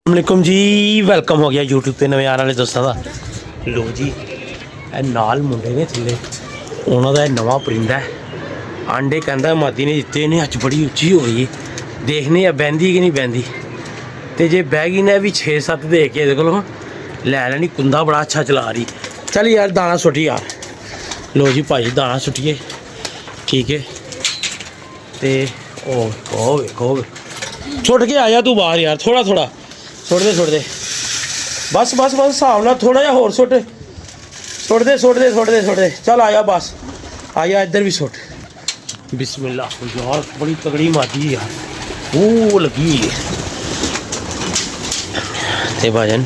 वालेकुम जी, वेलकम हो गया यूट्यूब पे नवे आने वाले दोस्तों का। लो जी, नाल मुंडे ने थले उन्होंने नवा परिंदा है आंडे कहता मादी ने दिते ने अच बड़ी उच्ची हो गई। देखने आ बहती कि नहीं बहती, तो जे बह गई ने भी 6-7 दे के ये को लै लैनी। कुंदा बड़ा अच्छा चला रही। चल यार दाना सुट्टी यार। लो जी भाई दाना सुट्टिए, ठीक है। तो वेखो छुट के आया तू बाहर यार, थोड़ा थोड़ा सुट दे बस हिसाब ना थोड़ा जहा होर सुट दे। चल आया बस आया, इधर भी सुट। बिस्मिल्लाह यार, बड़ी तगड़ी मादी यार, वो लगी ते भाजन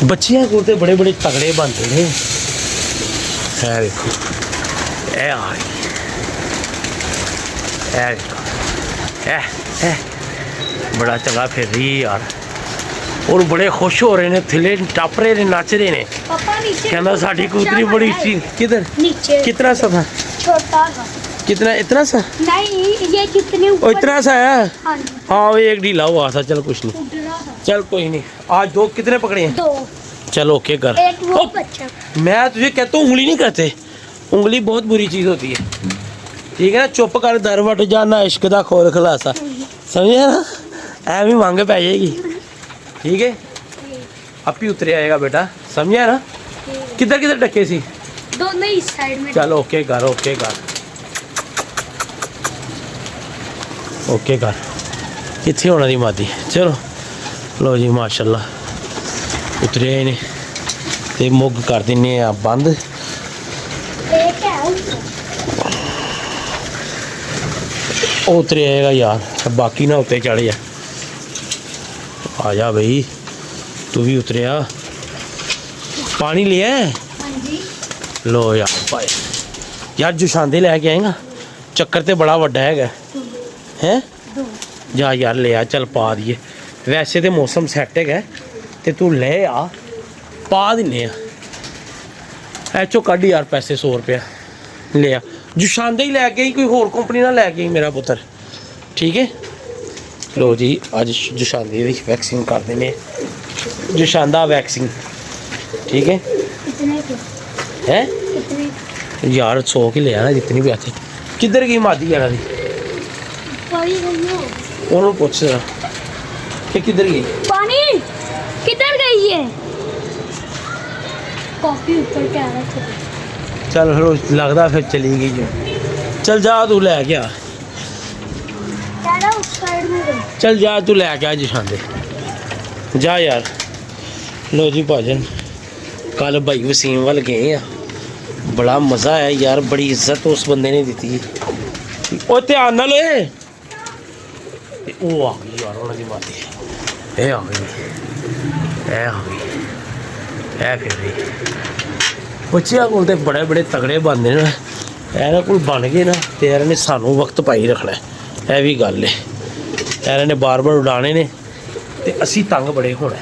बच्चियां को तो बड़े बड़े तगड़े बनते हैं। है देखो ए आ ए बड़ा चंगा फिर रही यार, और बड़े खुश हो रहे ने, थले टप रहे ने, नच रहे ने। कहना साड़ी कबूतरी बड़ी किधर कितना सा था? छोटा सा। कितना? इतना सा नहीं, ये जितने ऊपर इतना सा है। हाँ वो एक ढीला हुआ था। चल कुछ नहीं, चल कोई नहीं। आज दो कितने पकड़े हैं? 2। चल ओके कर। एक वो बच्चा। मैं तुझे कहता हूँ उंगली नहीं करते, उंगली बहुत बुरी चीज़ होती है, ठीक है ना। चुप कर, दर वट जाना इश्क का खोल खलासा, समझे ना। ऐਵੇਂ मांगे पै जाएगी, ठीक है। आप ही उतरे आएगा बेटा, समझा ना। किधर किधर डके सी? दोनों इस साइड में। चल ओके कर कितने होना दी मादी। चलो लो जी माशाल्लाह उतरे ने, ते मुग कर दिन्ने आ बंद। एक है ऊपर। उतरे आएगा यार, बाकी ना उत्ते चढ़ जा। आ जा भाई तू भी उतरिया, पानी लिया है? हाँ जी। लो यार भाई यार, जुशांदे लैके आएगा। चक्कर तो बड़ा वड्डा है हैं। जा यार ले आ, चल पा दिए। वैसे तो मौसम सैट है, तो तू ले आ, पा दिन्ने आ। चो कढ़ यार पैसे 100 रुपया ले आ। जुशांदे ही लैके आई, कोई होर कंपनी ना लैके आई मेरा पुत्र, ठीक है। लो जी अज जुशांदे की वैक्सीन कर देने, जुशांदा वैक्सीन, ठीक है। कितने के? हैं कितने? यार 100 की ले आना जितनी भी आती। किधर गई मादी है दी? पानी गई हो। उन्होंने पूछ जरा कि किधर गई। पानी किधर गई है? कॉफी ऊपर क्या रखा? चल फिर लगता फिर चली गई जो। चल जा तू लै गया, क्या उस साइड में गई? चल जा तू लै गया जुशांदे, जा यार। लो जी भाजन कल भाई वसीम वाल गए आ, बड़ा मज़ा आया यार, बड़ी इज्जत उस बंदे ने दी। ओ ध्यान नाल ओए, वो आ गई यार उन्होंने मादी, ए आ गई फिर रही। बच्चियां को बड़े बड़े तगड़े बनते हैं, ਇਹਨਾਂ ਕੋਲ बन गए ना तो ਇਹਨਾਂ ने सानू वक्त पाई रखना है। यह भी गल है, ਇਹਨਾਂ ने बार बार उड़ाने ने तो असी तंग बड़े होना,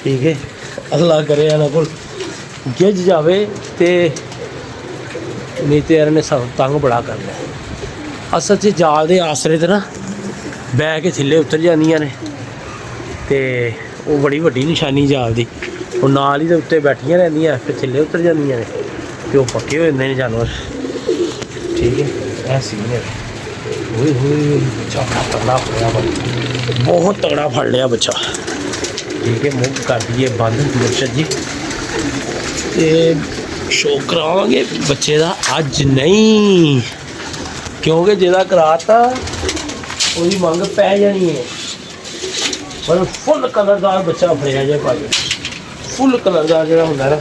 ठीक है। अल्लाह करे ਇਹਨਾਂ ਕੋਲ गिज जाए तो, नहीं तो ਇਹਨਾਂ ने सानू तंग बड़ा करना है। असल च जाल के आसरे तो ना बह के थल्ले उतर जांदियां ने, तो वो बड़ी वड्डी निशानी जाल की। वो नाल ही तो उत्ते बैठियां रहिंदियां, फिर थल्ले उतर जांदियां ने, ते वो पक्के हो जांदे ने जानवर, ठीक है। ऐ सीन है। बच्चा तगड़ा फड़िया, बहुत तगड़ा फड़ लिया बच्चा, ठीक है। मुँह कर दिए बंद मुर्शद जी, तो शो करावांगे बच्चे का अज नहीं, क्योंकि जिहदा कराता ਉਹਦੀ ਮੰਗ पै जानी है। पर फुल कलरदार बच्चा फड़िया जाए भाई, फुल कलरदार जो होंगे ना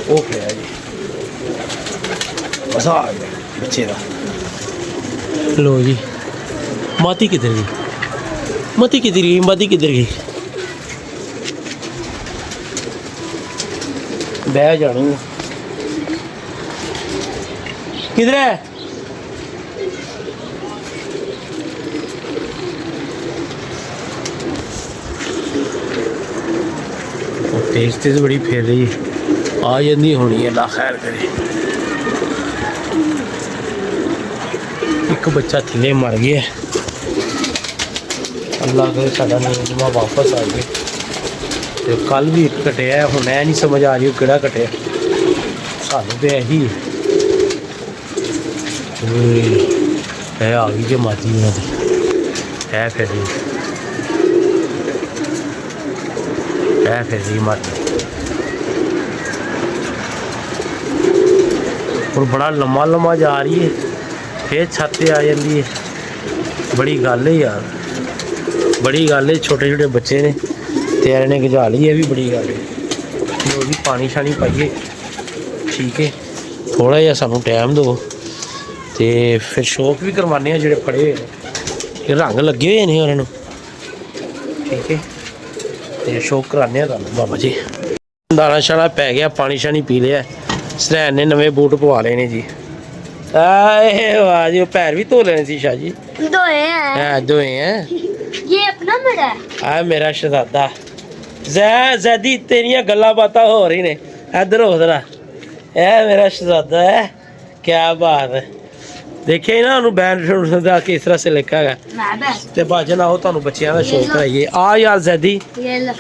वो फड़िया जी, मजा आ गया बच्चे का। लो जी माती किधर गई? माती किधर गई? बह जानी किधर है? तेज तेज बड़ी फिर रही, आ जाती होनी, अल्लाह खैर करे। एक बच्चा थले मर गया, ਅੱਲਾ ਕਰੇ ਸਾਡਾ ਨਿਯਮਾ ਵਾਪਸ ਆ ਜਾਵੇ। ਤੇ ਕੱਲ ਵੀ ਇੱਕ ਕਟਿਆ, ਹੁਣ ਇਹ ਨਹੀਂ ਸਮਝ ਆ ਰਹੀ ਉਹ ਕਿਹੜਾ ਕਟਿਆ। ਸਾਨੂੰ ਤੇ ਇਹੀ ਇਹ ਆ ਗਈ ਜੇ ਮਾਜੀ ਉਹਨਾਂ ਦੀ। ਇਹ ਫਿਰ ਮੱਟ ਹੁਣ ਬੜਾ ਲੰਮਾ ਜਾ ਰਹੀ ਹੈ, ਫਿਰ ਛੱਤ ਤੇ ਆ ਜਾਂਦੀ ਹੈ। ਬੜੀ ਗੱਲ ਹੈ ਯਾਰ, ਬੜੀ ਗੱਲ ਹੈ। ਛੋਟੇ ਛੋਟੇ ਬੱਚੇ ਨੇ ਤੇ ਇਹਨੇ ਗਜਾ ਲਈ, ਇਹ ਵੀ ਬੜੀ ਗੱਲ ਹੈ। ਜੋ ਵੀ ਪਾਣੀ ਸ਼ਾਣੀ ਪਾਈਏ, ਠੀਕ ਹੈ। ਥੋੜ੍ਹਾ ਜਿਹਾ ਸਾਨੂੰ ਟਾਈਮ ਦਿਓ ਤੇ ਫਿਰ ਸ਼ੌਕ ਵੀ ਕਰਵਾਉਂਦੇ ਹਾਂ ਜਿਹੜੇ ਫੜੇ ਹੋਏ ਨੇ। ਇਹ ਰੰਗ ਲੱਗੇ ਹੋਏ ਨੇ ਉਹਨਾਂ ਨੂੰ, ਠੀਕ ਹੈ। ਤੇ ਸ਼ੌਕ ਕਰਾਉਂਦੇ ਹਾਂ ਤੁਹਾਨੂੰ ਬਾਬਾ ਜੀ। ਦਾਣਾ ਸ਼ਾਣਾ ਪੈ ਗਿਆ, ਪਾਣੀ ਸ਼ਾਣੀ ਪੀ ਲਿਆ। ਸਰੈਣ ਨੇ ਨਵੇਂ ਬੂਟ ਪਵਾ ਲਏ ਨੇ ਜੀ। ਆਏ ਵਾਹ ਜੀ, ਉਹ ਪੈਰ ਵੀ ਧੋ ਲੈਣੇ ਸੀ ਸ਼ਾਹ ਜੀ। धोए हैं। ਹਾਂ ਦੋਏ ਹੈ। ये अपना मेरा है। ਆ ਮੇਰਾ ਸ਼ਹਜ਼ਾਦਾ ਜ਼ੈਦੀ, ਤੇਰੀਆਂ ਗੱਲਾਂ ਬਾਤਾਂ ਹੋ ਰਹੀ ਨੇ। ਇੱਧਰ ਹੋ ਜ਼ਰਾ, ਇਹ ਮੇਰਾ ਸ਼ਹਜ਼ਾਦਾ ਹੈ। ਕਿਆ ਬਾਤ ਹੈ। ਦੇਖਿਆ ਨਾ ਉਹਨੂੰ ਬੈਂਡ ਦਾ ਕਿਸ ਤਰ੍ਹਾਂ ਸੇ ਲਿਖਾ ਹੈਗਾ। मैं बस ਤੇ ਭਾਜਨ ਆਓ ਤੁਹਾਨੂੰ ਬੱਚਿਆਂ ਦਾ ਸ਼ੌਕ ਕਰਾਈਏ। ਆ ਯਾਰ ਜ਼ੈਦੀ, ये लो।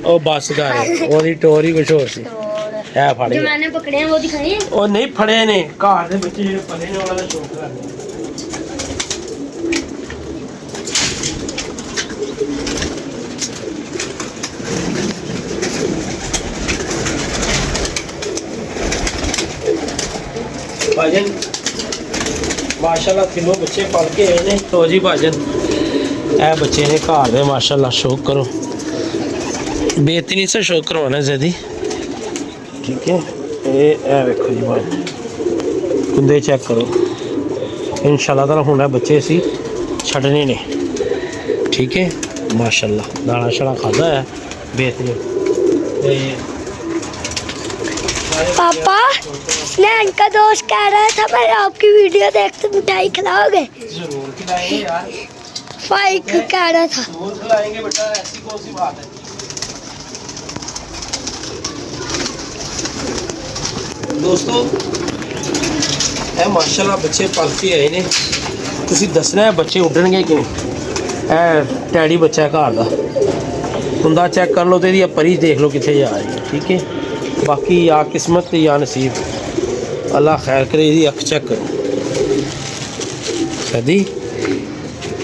ਉਹ ਬੱਸ ਕਰ ਉਹਦੀ ਟੋਰ ਹੀ ਕੁਛ ਹੋਰ ਸੀ। और ਇਹ ਫੜ जो ਗਿਆ। मैंने पकड़े हैं वो दिखाइए। ਉਹ ਨਹੀਂ ਫੜੇ ਨੇ, ਘਰ ਦੇ ਬੱਚੇ ਜਿਹੜੇ ਫੜੇ ਨੇ ਉਹਨਾਂ ਦਾ ਸ਼ੌਕ ਕਰਾਉਂਦੇ। ਭਾਜਨ ਮਾਸ਼ਾਅੱਲਾ ਕਿੰਨੇ ਬੱਚੇ ਪਲ ਕੇ ਆਏ ਨੇ। ਲੋ ਜੀ ਭਾਜਨ, ਇਹ ਬੱਚੇ ਨੇ ਘਰ ਦੇ ਮਾਸ਼ਾਅੱਲਾ। ਸ਼ੌਕ ਕਰੋ, ਬੇਤਨੀ ਸੇ ਸ਼ੌਕ ਕਰਵਾਉਣਾ ਜ਼ੈਦੀ, ਠੀਕ ਹੈ। ਇਹ ਵੇਖੋ ਜੀ ਭਾਈ, ਕੁੰਦੇ ਚੈੱਕ ਕਰੋ। ਇਨਸ਼ਾਅੱਲਾ ਤਾਲਾ ਹੁਣ ਇਹ ਬੱਚੇ ਅਸੀਂ ਛੱਡਣੇ ਨੇ, ਠੀਕ ਹੈ। ਮਾਸ਼ਾਅੱਲਾ ਦਾਣਾ ਸ਼ਾਣਾ ਖਾਦਾ ਹੈ बेहतरीन। पापा स्नैन का दोस्त कह रहा था मैं आपकी वीडियो देखते मिठाई खिलाओगे? जरूर खिलाएंगे यार, फाइक कह रहा था। जरूर खिलाएंगे बेटा, ऐसी कौन सी बात है। ਦੋਸਤੋ ਇਹ ਮਾਸ਼ਾਅੱਲਾ ਬੱਚੇ ਪਲ ਕੇ ਆਏ ਨੇ। ਤੁਸੀਂ ਦੱਸਣਾ ਹੈ ਬੱਚੇ ਉੱਡਣਗੇ ਕਿਵੇਂ। ਇਹ ਟੈਡੀ ਬੱਚਾ ਘਰ ਦਾ ਹੁੰਦਾ, ਚੈੱਕ ਕਰ ਲਓ ਤੇ ਇਹਦੀ ਪਰੀ ਦੇਖ ਲਓ ਕਿੱਥੇ ਜਾ ਰਹੀ ਹੈ, ਠੀਕ ਹੈ। ਬਾਕੀ या किस्मत या नसीब, अल्लाह खैर करे। ਇਹਦੀ ਅੱਖ ਚੈੱਕ ਕਰੋ सदी,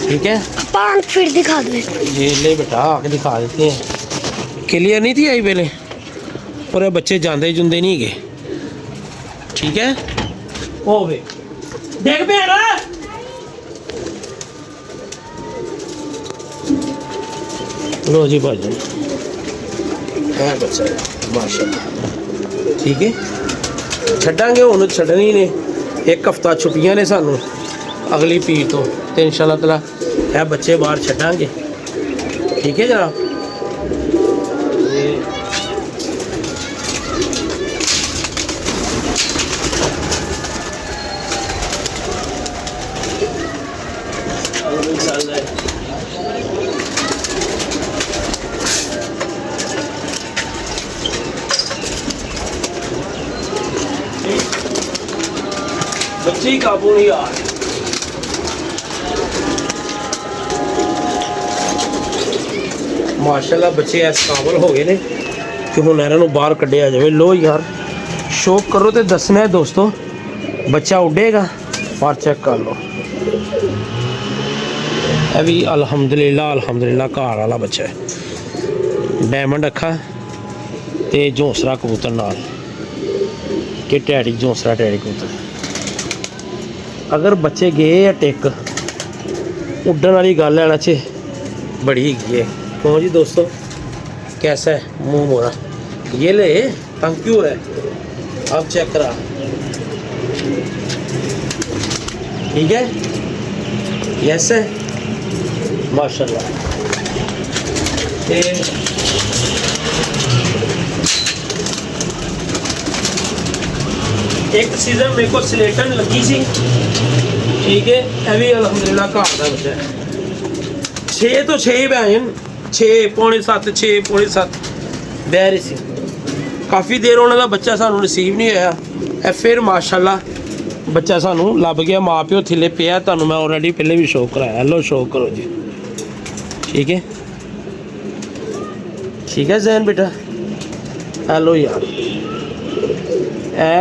ठीक है। पांच फिर दिखा दो। ये ले बेटा आके दिखा देते हैं। क्लियर नहीं थी आई पहले, और ये बच्चे जाते जुंदे नहीं गए, ठीक है। ओ वे देख पे ना, लो जी भाजन है बच्चा माशाल्लाह, ठीक है। ਛੱਡਾਂਗੇ ਹੁਣ, ਛੱਡਣੀ ਨੇ। ਇੱਕ ਹਫਤਾ ਛੁੱਟੀਆਂ ਨੇ ਸਾਨੂੰ ਅਗਲੀ ਪੀਰ ਤੋਂ, ਤੇ ਇਨਸ਼ਾਅੱਲਾ ਤਾਲਾ ਇਹ ਬੱਚੇ ਬਾਹਰ ਛੱਡਾਂਗੇ, ਠੀਕ ਹੈ ਜਨਾਬ। बच्चे ही काबू नहीं आ रहे। माशाल्लाह बच्चे इस काबल हो गए ने कि हुण इन्हां नूं बाहर कढ़िया जाए। लो यार शौक करो तो दसना है दोस्तों, बच्चा उड़ेगा और चेक कर लो। यह भी अल्हम्दुलिल्लाह घर वाला बच्चा है। डायमंड अखा ते झोंसरा कबूतर नाल, कि टैडी झोंसरा टैडी कबूतर। अगर बच्चे गए या टिक उड्डन वाली गल है ना च बड़ी हैगी है। क्यों जी दोस्तों, कैसा है मुंह मोरा, ये ले तंग क्यों है। अब चेक करा, ठीक है। यस है माशाल्लाह। एक सीजन मेरे को सिलेटन लगी सी, ठीक है। यह भी अलहमदुलिल्लाह घर का बच्चा है। 6 तो 6 भैन 6 पौने 7 6 पौने 7 बह रही सी। काफ़ी देर उन्होंने बच्चा सानू रिसीव नहीं होया। फिर माशाल्लाह बच्चा सानू लभ गया। माँ प्यो थले पिया, तुहानू मैं ऑलरेडी पहले भी शो कराया। लो शो करो जी, ठीक है ਜ਼ੈਨ ਬੇਟਾ ਹੈਲੋ ਯਾਰ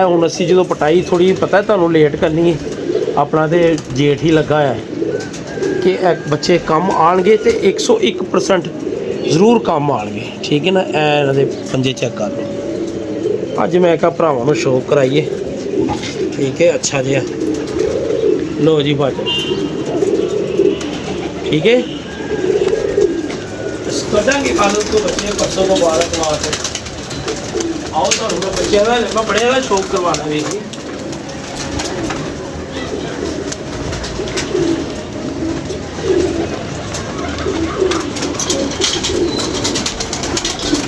ਹੁਣ ਅਸੀਂ ਜਦੋਂ ਪਟਾਈ ਥੋੜੀ ਪਤਾ ਤੁਹਾਨੂੰ ਲੇਟ ਕਰਨੀ ਹੈ ਆਪਣਾ ਤੇ ਜੇਠ ਹੀ ਲੱਗਾ ਹੈ ਕਿ ਬੱਚੇ ਕੰਮ ਆਣਗੇ ਤੇ 101% ਜ਼ਰੂਰ ਕੰਮ ਆਣਗੇ ਠੀਕ ਹੈ ਨਾ ਇਹਨਾਂ ਦੇ ਪੰਜੇ ਚੈੱਕ ਕਰ ਲਓ ਅੱਜ ਮੈਂ ਕਿਹਾ ਭਰਾਵਾਂ ਨੂੰ ਸ਼ੌਕ ਕਰਾਈਏ ਠੀਕ ਹੈ ਅੱਛਾ ਜਿਹਾ ਲੋ ਜੀ ਭਾਜੀ ਠੀਕ ਹੈ ਕੱਢਾਂਗੇ ਕੱਲ੍ਹ ਤੋਂ ਬੱਚੇ ਪਰਸੋਂ ਤੋਂ ਬਾਅਦ ਕਮਾ ਕੇ ਆਓ ਤੁਹਾਨੂੰ ਮੈਂ ਬੱਚਿਆਂ ਦਾ ਮੈਂ ਬੜਿਆਂ ਦਾ ਸ਼ੌਕ ਕਰਵਾਉਣਾ ਵੀਰ ਜੀ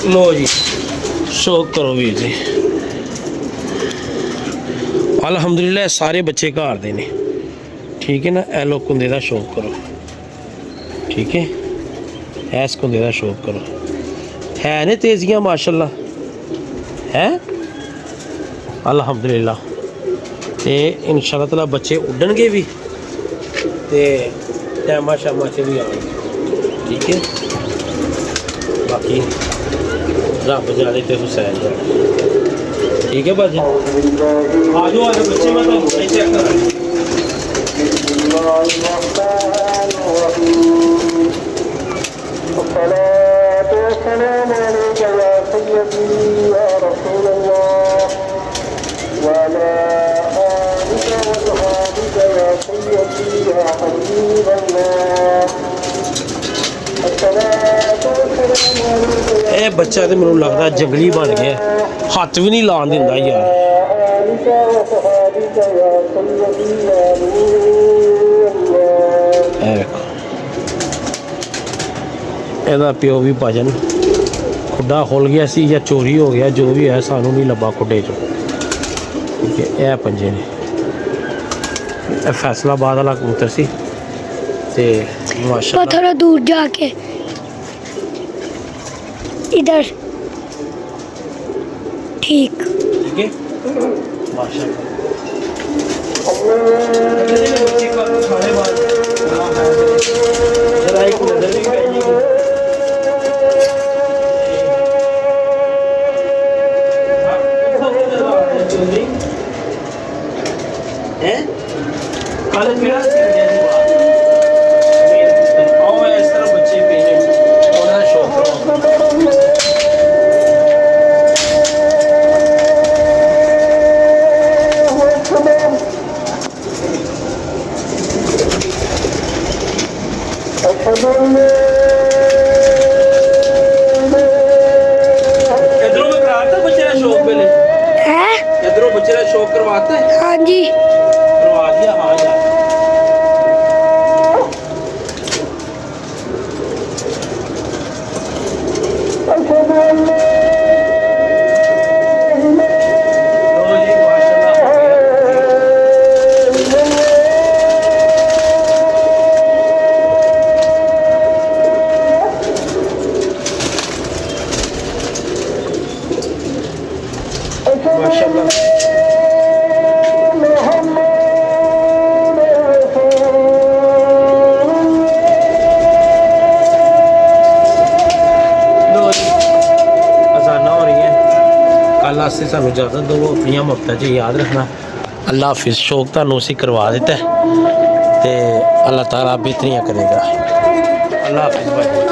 लो जी शौक करो वीर जी अलहमदुलिल्लाह सारे बच्चे घर दे ने ठीक है ना ए लो कुंदे दा शौक करो ठीक है ऐस कुंदे दा शौक करो है ने तेजियां माशाल्लाह है अलहमदुलिल्लाह ते इंशाअल्लाह ताला बच्चे उड्डणगे भी ते टाइमा शामा च भी आउणगे ठीक है बाकी रब जाने ते हुसैन जाने ठीक है भाजी आ जाओ बच्चे मैं तो चेक करा ਇਹ ਬੱਚਾ ਤੇ ਮੈਨੂੰ ਲੱਗਦਾ ਜੰਗਲੀ ਬਣ ਗਿਆ ਹੱਥ ਵੀ ਨਹੀਂ ਲਾਉਣ ਦਿੰਦਾ ਯਾਰ ਇਹ ਵੇਖੋ ਇਹਦਾ ਪਿਓ ਵੀ ਭਜਨ ਖੁੱਡਾ ਖੁੱਲ ਗਿਆ ਸੀ ਜਾਂ ਚੋਰੀ ਹੋ ਗਿਆ ਜੋ ਵੀ ਹੈ ਸਾਨੂੰ ਨਹੀਂ ਲੱਭਾ ਖੁੱਡੇ ਚੋਂ ਠੀਕ ਹੈ ਇਹ ਪੰਜੇ ਨੇ ਇਹ ਫੈਸਲਾਬਾਦ ਵਾਲਾ ਕਬੂਤਰ ਸੀ ਤੇ ਮਾਸ਼ਾਅੱਲਾ थोड़ा दूर जाके इधर ठीक ठीक है माशाअल्लाह जरा एक नजर भी भेजिए हैं कल मेरा शौक करवाते हैं हाँ जी करवा दिया हाँ यार माशाल्लाह अल्लाह से सानू इजाज़त दो अपनी मुफ्ता च याद रखना अल्लाह हाफिज़ शौक तुहानू असीं करवा दिता है ते अल्लाह ताला बेहतरियां करेगा अल्लाह हाफिज़ भाई।